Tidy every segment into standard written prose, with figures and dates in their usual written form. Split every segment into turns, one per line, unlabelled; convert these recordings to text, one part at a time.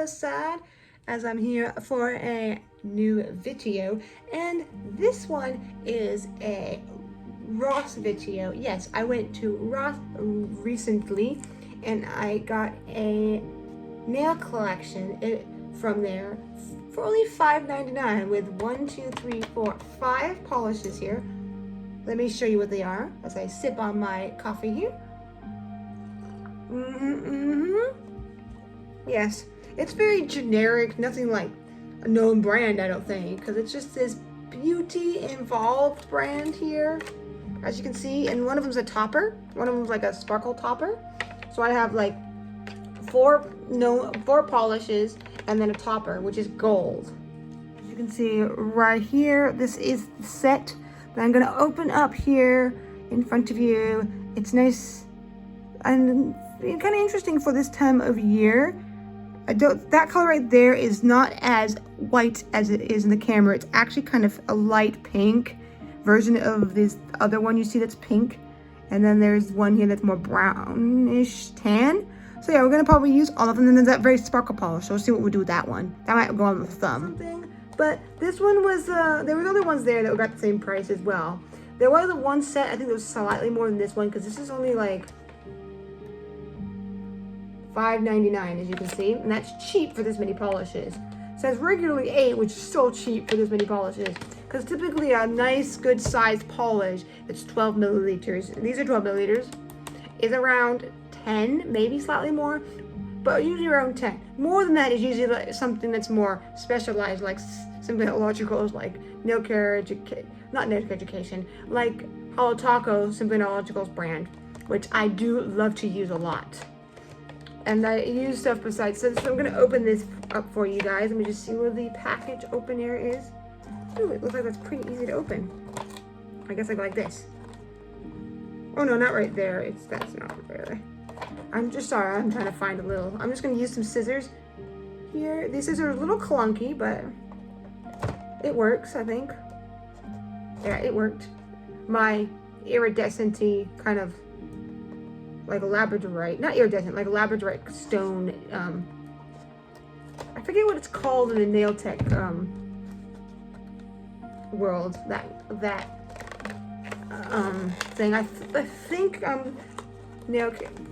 of sad as I'm here for a new video, and this one is a Ross video. Yes, I went to Ross recently and I got a nail collection from there for only $5.99 with 1, 2, 3, 4, 5 polishes here. Let me show you what they are as I sip on my coffee here. Yes, it's very generic, nothing like a known brand, I don't think, because it's just this Beauty Involved brand here, as you can see, and one of them's a topper, one of them's like a sparkle topper. So I have like four polishes and then a topper, which is gold. As you can see right here, this is the set that I'm gonna open up here in front of you. It's nice and kind of interesting for this time of year. That color right there is not as white as it is in the camera. It's actually kind of a light pink version of this other one you see that's pink. And then there's one here that's more brownish tan. So yeah, we're gonna probably use all of them. And then there's that very sparkle polish. So we'll see what we do with that one. That might go on the thumb. But this one was, there was other ones there that got the same price as well. There was the one set, I think it was slightly more than this one, because this is only like $5.99, as you can see, and that's cheap for this many polishes. It says regularly 8, which is still cheap for this many polishes, because typically a nice good sized polish that's 12 milliliters, these are 12 milliliters, is around 10, maybe slightly more, but usually around 10. More than that is usually like something that's more specialized, like Simply Nailologicals, like Nail Care Education, not Nail Care Education, like Holo Taco, Simply Nailologicals brand, which I do love to use a lot. And I use stuff besides, so I'm gonna open this up for you guys. Let me just see where the package opener is. Ooh, it looks like that's pretty easy to open. I guess I go like this. Oh no, not right there. That's not right there. I'm just sorry, I'm trying to find a little. I'm just gonna use some scissors here. These scissors are a little clunky, but it works, I think. Yeah, it worked. My iridescent-y kind of like a labradorite, not iridescent, like a labradorite stone. I forget what it's called in the nail tech world. That thing. I think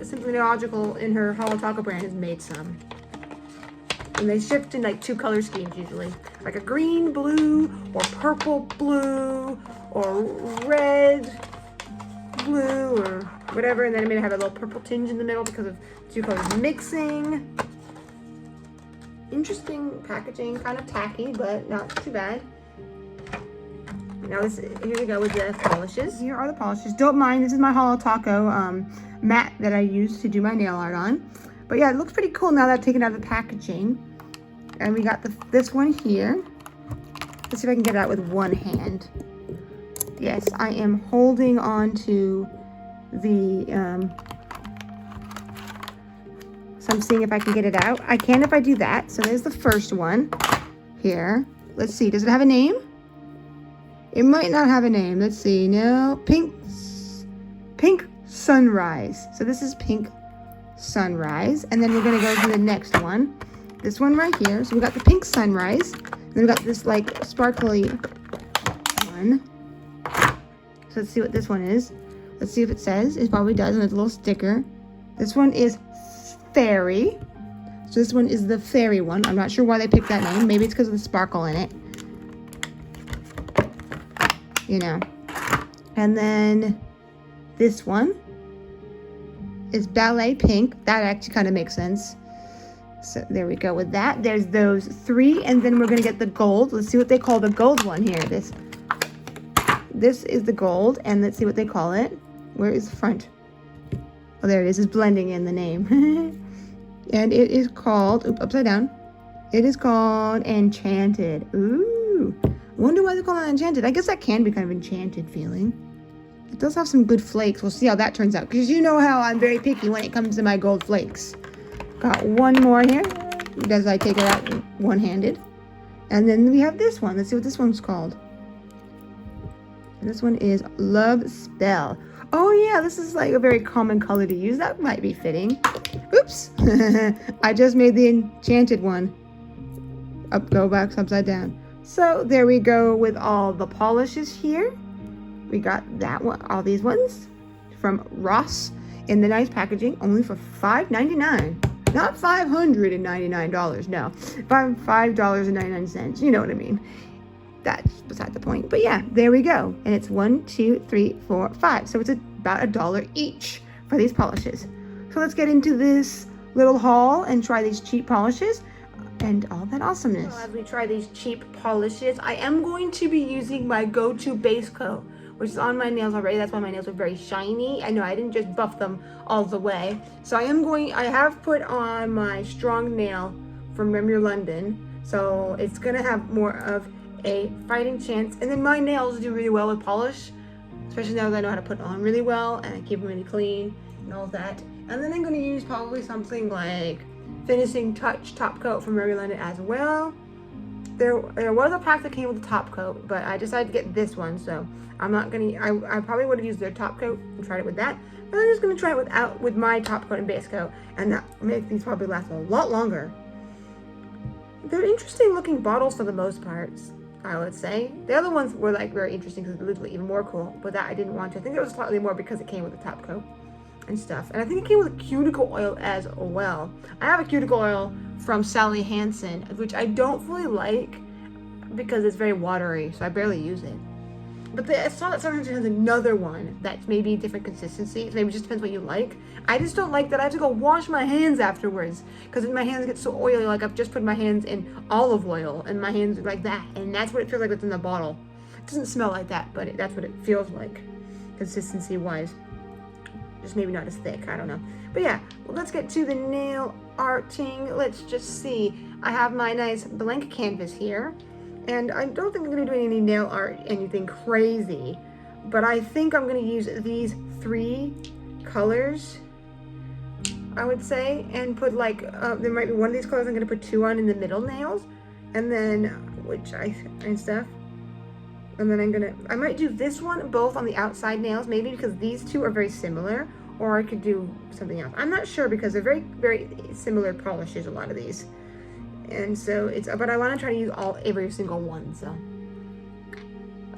Simply Nailological in her Holo Taco brand has made some, and they shipped in like 2 color schemes usually, like a green blue or purple blue or red blue or whatever, and then I'm gonna have a little purple tinge in the middle because of 2 colors mixing. Interesting packaging, kind of tacky, but not too bad. Now here we go with the polishes. Here are the polishes. Don't mind, this is my Holo Taco mat that I use to do my nail art on. But yeah, it looks pretty cool now that I've taken out of the packaging. And we got this one here. Let's see if I can get it out with one hand. Yes, I am holding on to the, so I'm seeing if I can get it out. I can if I do that. So there's the first one here. Let's see, does it have a name? It might not have a name. Let's see, no, Pink Sunrise. So this is Pink Sunrise. And then we're gonna go to the next one. This one right here. So we got the Pink Sunrise. And then we got this like sparkly one. So let's see what this one is. Let's see if it says. It probably does, and it's a little sticker. This one is Fairy. So this one is the Fairy one. I'm not sure why they picked that name. Maybe it's because of the sparkle in it. You know. And then this one is Ballet Pink. That actually kind of makes sense. So there we go with that. There's those 3, and then we're gonna get the gold. Let's see what they call the gold one here. This is the gold, and let's see what they call it. Where is the front? Oh, there it is. It's blending in the name. And it is called, upside down. It is called Enchanted. Ooh. Wonder why they call it Enchanted. I guess that can be kind of enchanted feeling. It does have some good flakes. We'll see how that turns out, because you know how I'm very picky when it comes to my gold flakes. Got one more here, as I take it out one-handed. And then we have this one. Let's see what this one's called. This one is Love Spell. Oh yeah, this is like a very common color to use. That might be fitting. Oops. I just made the enchanted one. Go back upside down. So there we go with all the polishes here. We got that one, all these ones from Ross in the nice packaging, only for $5.99. Not $599, no. $5.99. You know what I mean. That's beside the point. But yeah, there we go. And it's 1, 2, 3, 4, 5. So it's about $1 each for these polishes. So let's get into this little haul and try these cheap polishes and all that awesomeness. So as we try these cheap polishes, I am going to be using my go-to base coat, which is on my nails already. That's why my nails are very shiny. I know I didn't just buff them all the way. So I have put on my strong nail from Remy London. So it's gonna have more of a fighting chance. And then my nails do really well with polish, especially now that I know how to put it on really well and I keep them really clean and all that. And then I'm gonna use probably something like Finishing Touch top coat from Remy London as well. There was a pack that came with a top coat, but I decided to get this one, so I'm not gonna. I probably would have used their top coat and tried it with that, but I'm just gonna try it with my top coat and base coat, and that makes these probably last a lot longer. They're interesting looking bottles for the most part, I would say. The other ones were like very interesting because they're literally even more cool, but that I didn't want to. I think it was slightly more because it came with a top coat and stuff. And I think it came with a cuticle oil as well. I have a cuticle oil from Sally Hansen, which I don't fully like because it's very watery, so I barely use it. But I saw that sometimes it has another one that's maybe different consistency. So maybe it just depends what you like. I just don't like that I have to go wash my hands afterwards because my hands get so oily. Like I've just put my hands in olive oil and my hands are like that. And that's what it feels like that's in the bottle. It doesn't smell like that, but that's what it feels like consistency wise. Just maybe not as thick, I don't know. But yeah, well, let's get to the nail arting. Let's just see. I have my nice blank canvas here. And I don't think I'm going to do any nail art, anything crazy. But I think I'm going to use these 3 colors, I would say. And put like, there might be one of these colors I'm going to put 2 on in the middle nails. And then, and stuff. And then I might do this one both on the outside nails, maybe because these 2 are very similar. Or I could do something else. I'm not sure because they're very, very similar polishes, a lot of these. And so but I want to try to use every single one. So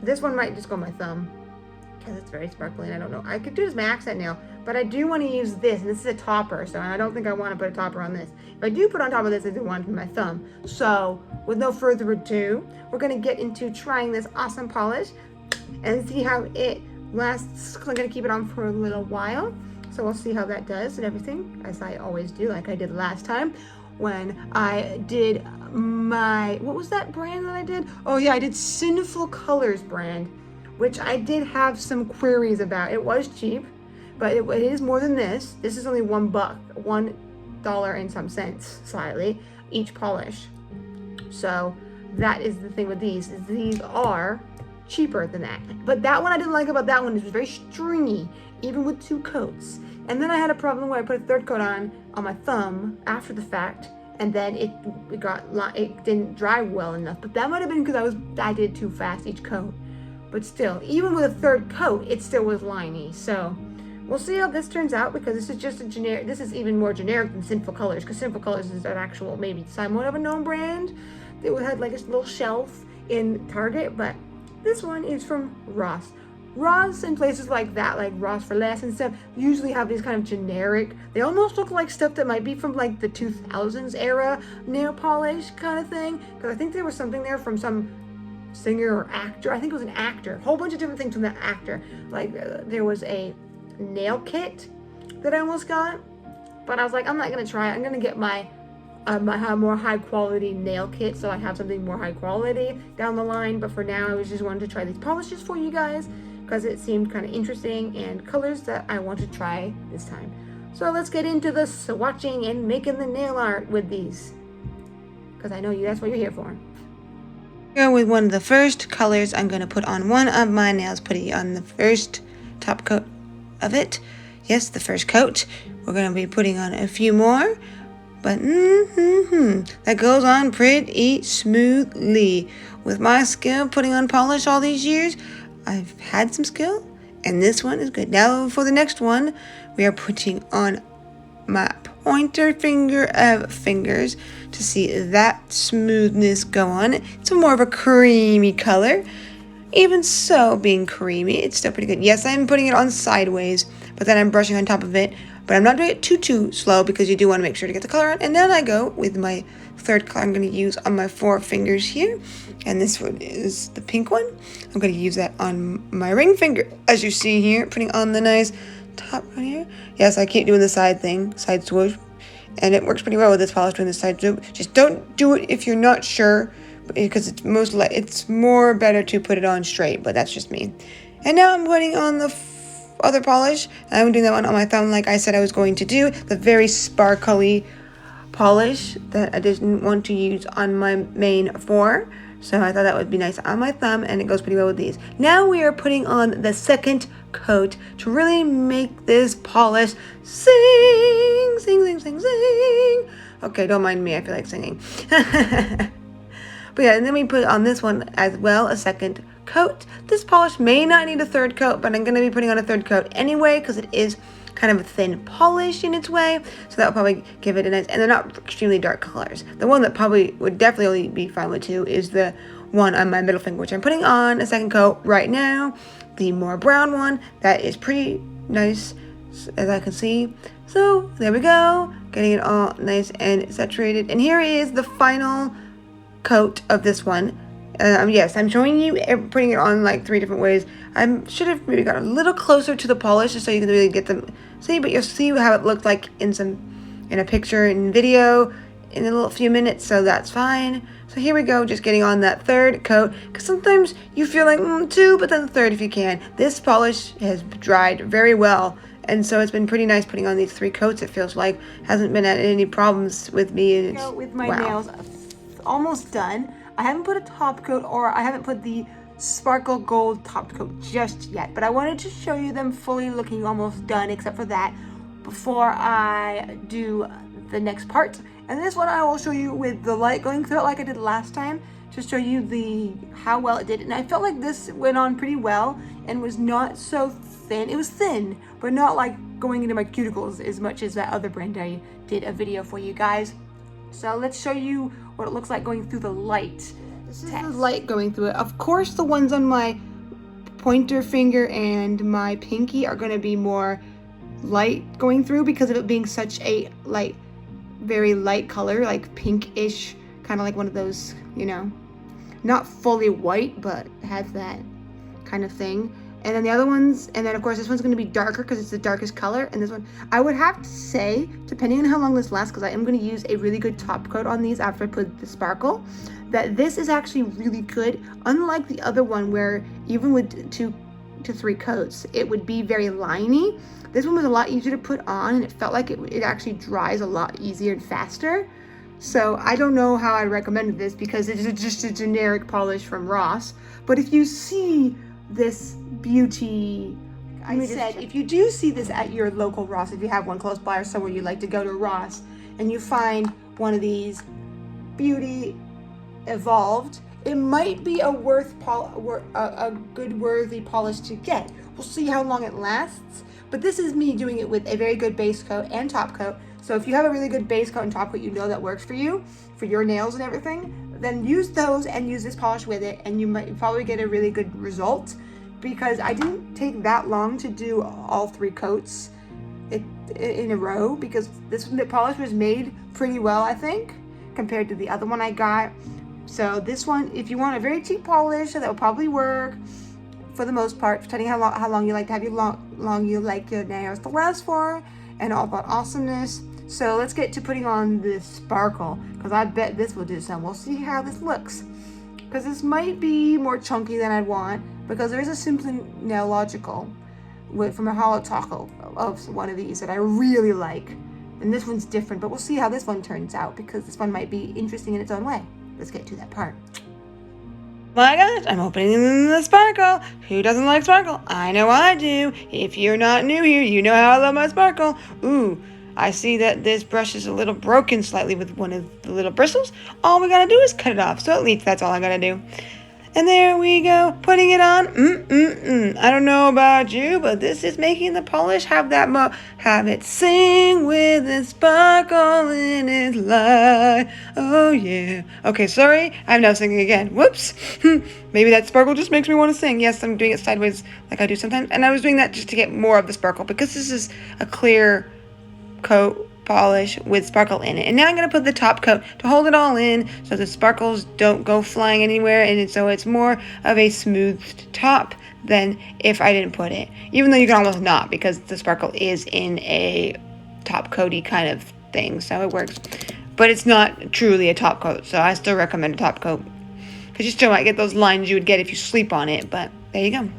this one might just go on my thumb because it's very sparkly and I don't know. I could do this my accent nail, but I do want to use this, and this is a topper, so I don't think I want to put a topper on this. If I do put on top of this, I do want it to be my thumb. So with no further ado, we're going to get into trying this awesome polish and see how it lasts. I'm going to keep it on for a little while, so we'll see how that does and everything, as I always do, like I did last time when I did what was that brand that I did? Oh yeah, I did Sinful Colors brand, which I did have some queries about. It was cheap, but it is more than this. This is only $1, $1 and some cents slightly each polish. So that is the thing with these, is these are cheaper than that. But that one I didn't like about that one, it was very stringy, even with 2 coats. And then I had a problem where I put a 3rd coat on my thumb after the fact, and then it didn't dry well enough. But that might have been because I did too fast each coat. But still, even with a 3rd coat, it still was liney. So we'll see how this turns out, because this is just a generic. This is even more generic than Sinful Colors, because Sinful Colors is an actual, maybe somewhat of a known brand. It had like a little shelf in Target, but this one is from Ross. Ross and places like that, like Ross for Less and stuff, usually have these kind of generic, they almost look like stuff that might be from like the 2000s era nail polish kind of thing. Because I think there was something there from some singer or actor. I think it was an actor. A whole bunch of different things from that actor. Like there was a nail kit that I almost got, but I was like, I'm not going to try it. I'm going to get my more high quality nail kit, so I have something more high quality down the line. But for now, I was just wanting to try these polishes for you guys, because it seemed kind of interesting and colors that I want to try this time. So let's get into the swatching and making the nail art with these, because I know that's what you're here for. Here with one of the first colors, I'm going to put on one of my nails, put it on the first top coat of it. Yes, the first coat. We're going to be putting on a few more, but that goes on pretty smoothly. With my skill putting on polish all these years, I've had some skill, and this one is good. Now for the next one, we are putting on pointer finger of fingers to see that smoothness go on. It's more of a creamy color. Even so, being creamy, it's still pretty good. Yes, I'm putting it on sideways, but then I'm brushing on top of it. But I'm not doing it too slow because you do want to make sure to get the color on. And then I go with my third color I'm going to use on my 4 fingers here. And this one is the pink one. I'm going to use that on my ring finger, as you see here, putting on the nice top right here. Yes, I keep doing the side thing, side swoosh. And it works pretty well with this polish doing the side swoop. Just don't do it if you're not sure, because it's more better to put it on straight, but that's just me. And now I'm putting on the other polish. I'm doing that one on my thumb like I said I was going to do, the very sparkly polish that I didn't want to use on my main 4. So I thought that would be nice on my thumb, and it goes pretty well with these. Now we are putting on the second coat to really make this polish sing, sing, sing, sing, sing. Okay, don't mind me, I feel like singing. But yeah, and then we put on this one as well, a second coat. This polish may not need a third coat, but I'm going to be putting on a third coat anyway because it is kind of a thin polish in its way. So that will probably give it a nice, and they're not extremely dark colors. The one that probably would definitely only be fine with 2 is the one on my middle finger, which I'm putting on a second coat right now. The more brown one, that is pretty nice as I can see. So there we go, getting it all nice and saturated. And here is the final coat of this one. Yes, I'm showing you putting it on like 3 different ways. I should have maybe got a little closer to the polish just so you can really get them see, but you'll see how it looked like in a picture and video in a little few minutes, so that's fine. So here we go, just getting on that third coat, because sometimes you feel like 2, but then the third if you can. This polish has dried very well, and so it's been pretty nice putting on these 3 coats. It feels like hasn't been any problems with me.
With my nails almost done. I haven't put a top coat, or I haven't put the sparkle gold top coat just yet, but I wanted to show you them fully looking almost done except for that before I do the next part. And this one I will show you with the light going through it like I did last time to show you how well it did. And I felt like this went on pretty well and was not so thin. It was thin, but not like going into my cuticles as much as that other brand I did a video for you guys. So let's show you what it looks like going through the light.
This is the light going through it. Of course, the ones on my pointer finger and my pinky are going to be more light going through because of it being such a very light color, like pinkish, kind of like one of those, not fully white, but has that kind of thing. And then the other ones, and then of course this one's going to be darker because it's the darkest color. And this one, I would have to say, depending on how long this lasts, because I am going to use a really good top coat on these after I put the sparkle, that this is actually really good. Unlike the other one where even with 2 to 3 coats, it would be very liney. This one was a lot easier to put on, and it felt like it actually dries a lot easier and faster. So I don't know how I recommended this because it is just a generic polish from Ross. But if you see this beauty,
I said, if you do see this at your local Ross, if you have one close by or somewhere you like to go to Ross, and you find one of these beauty evolved, it might be a good worthy polish to get. We'll see how long it lasts, but this is me doing it with a very good base coat and top coat. So if you have a really good base coat and top coat, that works for you, for your nails and everything, then use those and use this polish with it, and you might probably get a really good result, because I didn't take that long to do all 3 coats in a row, because the polish was made pretty well, I think, compared to the other one I got. So this one, if you want a very cheap polish, that will probably work for the most part, depending how long you like to have long you like your nails to last for, and all that awesomeness. So let's get to putting on this sparkle, because I bet this will do some. We'll see how this looks, because this might be more chunky than I'd want, because there is a Simply Nailogical from a Holo Taco of one of these that I really like, and this one's different, but we'll see how this one turns out, because this one might be interesting in its own way. Let's get to that part.
My gosh, I'm opening the sparkle. Who doesn't like sparkle? I know I do. If you're not new here, you know how I love my sparkle. Ooh, I see that this brush is a little broken slightly with one of the little bristles. All we gotta do is cut it off. So at least that's all I gotta do.
And there we go, putting it on. I don't know about you, but this is making the polish have that have it sing with a sparkle in its light. Oh yeah. Okay, sorry, I'm now singing again. Whoops. Maybe that sparkle just makes me want to sing. Yes, I'm doing it sideways like I do sometimes. And I was doing that just to get more of the sparkle because this is a clear coat polish with sparkle in it. And now I'm going to put the top coat to hold it all in so the sparkles don't go flying anywhere, and so it's more of a smoothed top than if I didn't put it. Even though you can almost not, because the sparkle is in a top coaty kind of thing, so it works. But it's not truly a top coat, so I still recommend a top coat, because you still might get those lines you would get if you sleep on it. But there you go.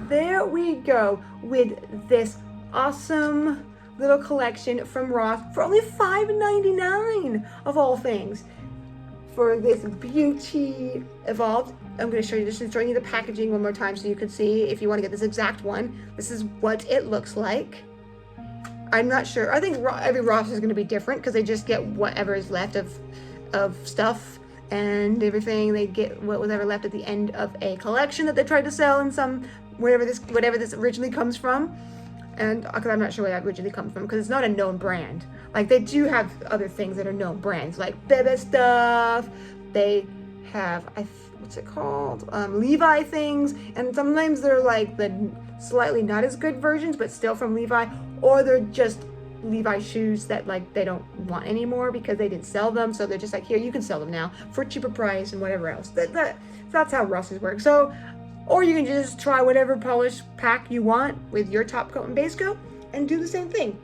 There we go with this awesome little collection from Ross for only $5.99 of all things. For this Beauty Evolved, I'm going to show you this and showing you the packaging one more time so you can see if you want to get this exact one. This is what it looks like. I'm not sure. I think every Ross is going to be different because they just get whatever is left of stuff and everything. They get whatever left at the end of a collection that they tried to sell in some whatever this originally comes from. And because I'm not sure where that originally comes from, because it's not a known brand. Like, they do have other things that are known brands, like Bebe stuff. They have what's it called, Levi things, and sometimes they're like the slightly not as good versions, but still from Levi, or they're just Levi shoes that like they don't want anymore because they didn't sell them, so they're just like, here, you can sell them now for a cheaper price and whatever else. That's how Ross's work. So, or you can just try whatever polish pack you want with your top coat and base coat and do the same thing.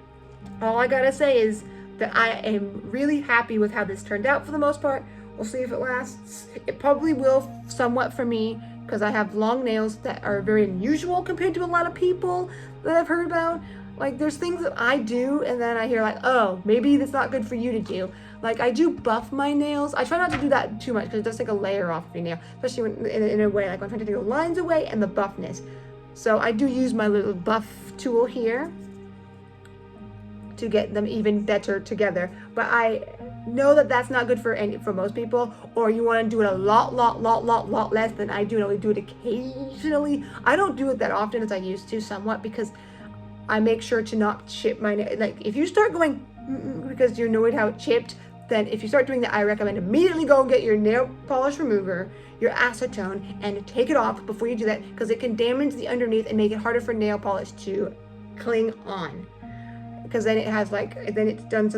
All I gotta say is that I am really happy with how this turned out for the most part. We'll see if it lasts. It probably will somewhat for me because I have long nails that are very unusual compared to a lot of people that I've heard about. Like, there's things that I do and then I hear like, oh, maybe that's not good for you to do. Like, I do buff my nails. I try not to do that too much because it does take a layer off of your nail, especially when, in a way, like when I'm trying to take the lines away and the buffness. So I do use my little buff tool here to get them even better together. But I know that that's not good for most people, or you want to do it a lot less than I do and only do it occasionally. I don't do it that often as I used to, somewhat, because I make sure to not chip my nail. Like, if you start going because you're annoyed how it chipped, then if you start doing that, I recommend immediately go and get your nail polish remover, your acetone, and take it off before you do that, because it can damage the underneath and make it harder for nail polish to cling on. Because then it's done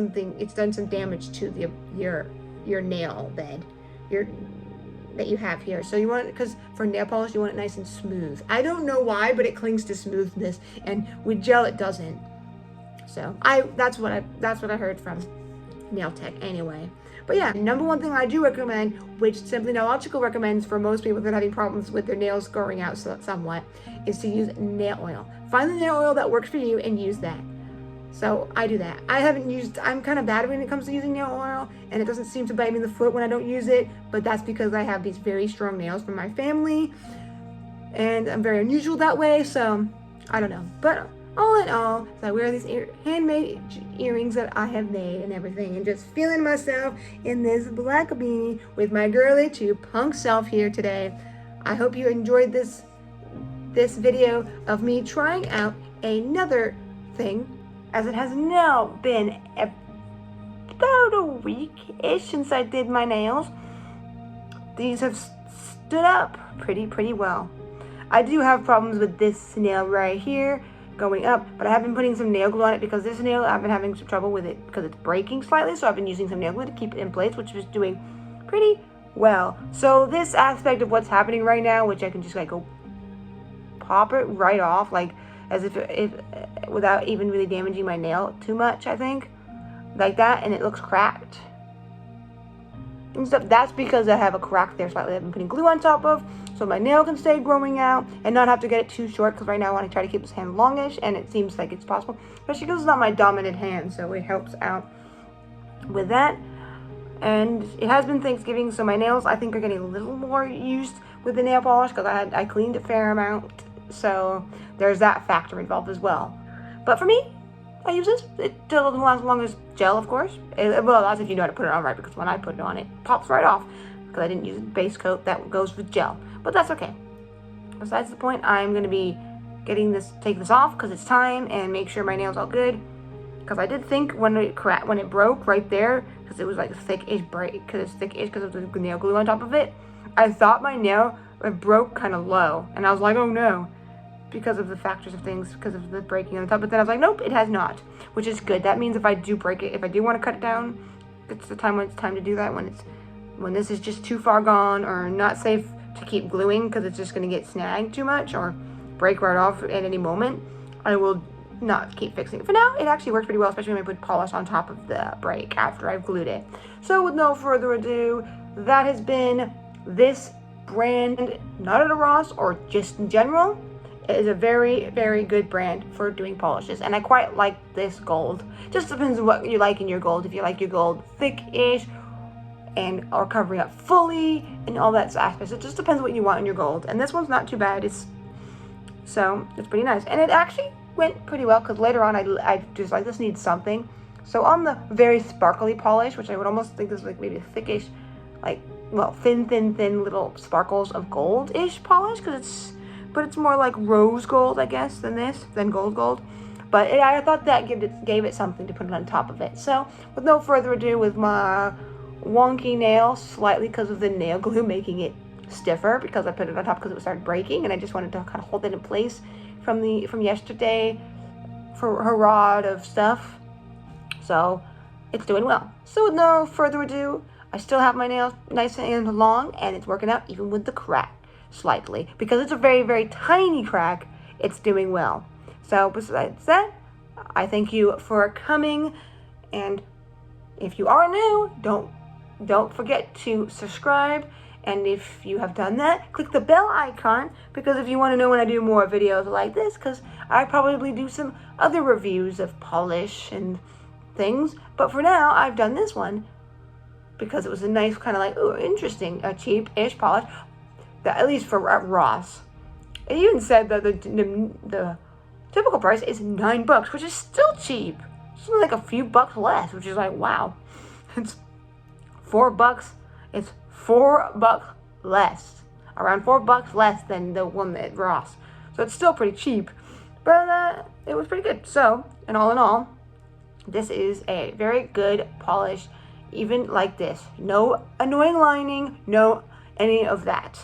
some damage to your nail bed, that you have here. So you want it, because for nail polish you want it nice and smooth. I don't know why, but it clings to smoothness, and with gel it doesn't. So that's what I heard from Nail Tech anyway. But yeah, number one thing I do recommend, which Simply Nailogical recommends for most people that are having problems with their nails growing out somewhat, is to use nail oil. Find the nail oil that works for you and use that. So I do that. I'm kind of bad when it comes to using nail oil, and it doesn't seem to bite me in the foot when I don't use it, but that's because I have these very strong nails from my family, and I'm very unusual that way, so I don't know. But all in all, so I wear these handmade earrings that I have made and everything, and just feeling myself in this black beanie with my girly 2 punk self here today. I hope you enjoyed this video of me trying out another thing, as it has now been about a week-ish since I did my nails. These have stood up pretty well. I do have problems with this nail right here going up, but I have been putting some nail glue on it because this nail, I've been having some trouble with it because it's breaking slightly, so I've been using some nail glue to keep it in place, which is doing pretty well. So this aspect of what's happening right now, which I can just like go pop it right off, like as if without even really damaging my nail too much, I think, like that, and it looks cracked and stuff. That's because I have a crack there slightly I've been putting glue on top of, so my nail can stay growing out and not have to get it too short, because right now I want to try to keep this hand longish, and it seems like it's possible, especially because it's not my dominant hand, so it helps out with that. And it has been Thanksgiving, so my nails, I think, are getting a little more used with the nail polish, because I cleaned a fair amount, so there's that factor involved as well. But for me, I use this. It doesn't last as long as gel, of course. Well, that's if you know how to put it on right, because when I put it on, it pops right off because I didn't use a base coat that goes with gel. But that's okay. Besides the point, I'm going to be take this off because it's time, and make sure my nail's all good. Because I did think when it broke right there, because it was like a thick-ish break, because of the nail glue on top of it, I thought my nail broke kind of low, and I was like, oh no, because of the factors of things, because of the breaking on the top. But then I was like, nope, it has not, which is good. That means if I do break it, if I do want to cut it down, it's the time when it's time to do that. When this is just too far gone or not safe to keep gluing because it's just going to get snagged too much or break right off at any moment, I will not keep fixing it. For now, it actually works pretty well, especially when I put polish on top of the break after I've glued it. So with no further ado, that has been this brand, not at a Ross or just in general. It is a very, very good brand for doing polishes, and I quite like this gold. Just depends on what you like in your gold. If you like your gold thick-ish or covering up fully and all that aspects, it just depends what you want in your gold. And this one's not too bad. It's pretty nice, and it actually went pretty well because later on I just like, this needs something. So on the very sparkly polish, which I would almost think is like maybe a thickish, like, well, thin little sparkles of gold-ish polish, but it's more like rose gold, I guess, than gold. But I thought that gave it something to put it on top of it. So with no further ado, with my wonky nail slightly because of the nail glue making it stiffer, because I put it on top because it started breaking, and I just wanted to kind of hold it in place from yesterday for her rod of stuff. So it's doing well. So with no further ado, I still have my nails nice and long, and it's working out even with the crack slightly. Because it's a very, very tiny crack, it's doing well. So besides that, I thank you for coming, and if you are new, don't forget to subscribe. And if you have done that, click the bell icon, because if you want to know when I do more videos like this, because I probably do some other reviews of polish and things. But for now, I've done this one because it was a nice kind of like, ooh, interesting, a cheap-ish polish, that, at least for Ross. It even said that the typical price is $9, which is still cheap. It's only like a few bucks less, which is like, wow. It's $4. It's $4 less, around $4 less than the one at Ross. So it's still pretty cheap, but it was pretty good. So, and all in all, this is a very good polish, even like this. No annoying lining, no any of that.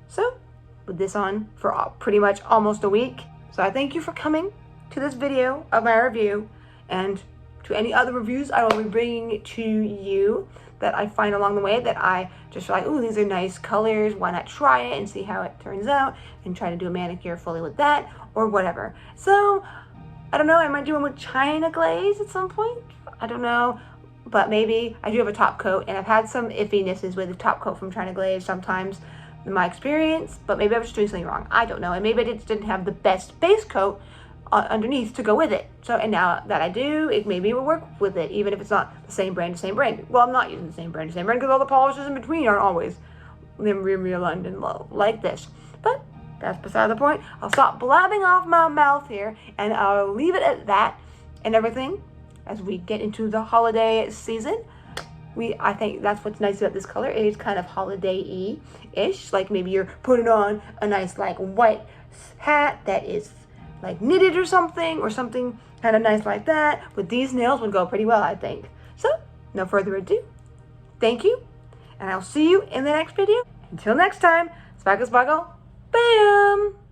So, with this on for pretty much almost a week. So I thank you for coming to this video of my review, and to any other reviews I will be bringing to you that I find along the way that I just like, ooh, these are nice colors, why not try it and see how it turns out, and try to do a manicure fully with that, or whatever. So, I don't know, I might do one with China glaze at some point, I don't know, but maybe. I do have a top coat, and I've had some iffinesses with the top coat from China glaze sometimes in my experience, but maybe I was just doing something wrong, I don't know, and maybe I just didn't have the best base coat underneath to go with it. So, and now that I do, maybe it will work with it, even if it's not the same brand. Well, I'm not using the same brand, because all the polishes in between aren't always Rimmel London Low like this. But that's beside the point. I'll stop blabbing off my mouth here, and I'll leave it at that and everything as we get into the holiday season. I think that's what's nice about this color. It is kind of holiday-y-ish. Like maybe you're putting on a nice like white hat that is like knitted or something kind of nice like that. With these nails would go pretty well, I think. So, no further ado. Thank you, and I'll see you in the next video. Until next time, sparkle, sparkle, bam!